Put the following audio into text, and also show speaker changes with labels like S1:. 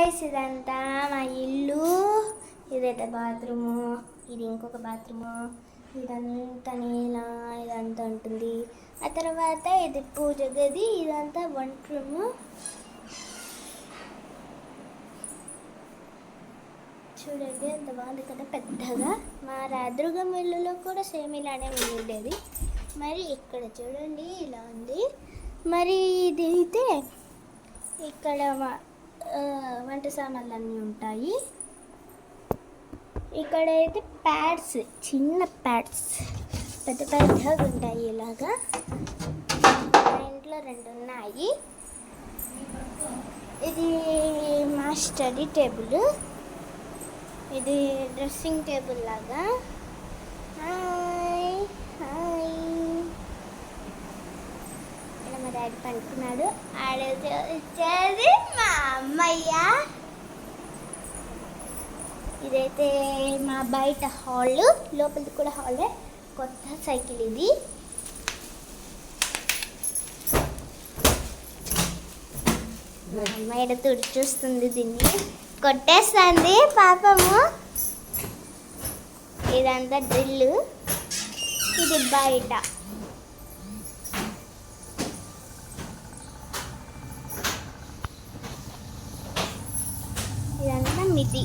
S1: Guys, ఇదంతా మా ఇల్లు. ఇదైతే బాత్రూము, ఇది ఇంకొక బాత్రూము, ఇదంతా నీలా ఇదంతా ఉంటుంది. ఆ తర్వాత ఇది పూజ గది, ఇదంతా వంట రూము. చూడండి ఎంత బాగుంది కదా పెద్దగా. మా రాదుర్గం ఇల్లులో కూడా సేమ్ ఇలానే ఉండేది. మరి ఇక్కడ చూడండి ఇలా ఉంది. మరి ఇది అయితే ఇక్కడ వంట సామాన్లు అన్నీ ఉంటాయి. ఇక్కడైతే ప్యాడ్స్, చిన్న ప్యాడ్స్ పెద్ద పెద్దగా ఉంటాయి ఇలాగా. మా ఇంట్లో 2 ఉన్నాయి. ఇది మా స్టడీ టేబుల్, ఇది డ్రెస్సింగ్ టేబుల్ లాగా. హాయ్ హాయ్, ఇలా మా డాడీ పడుకున్నాడు. ఆడైతే వచ్చేది మా అమ్మయ్య. ఇదైతే మా బయట హాల్, లోపలిది కూడా హాలే. కొత్త సైకిల్ ఇది. మా అమ్మాయి తుడి చూస్తుంది, దీన్ని కొట్టేస్తుంది పాపము. ఇదంతా డ్రిల్, ఇది బయట. ఇదంతా మిది.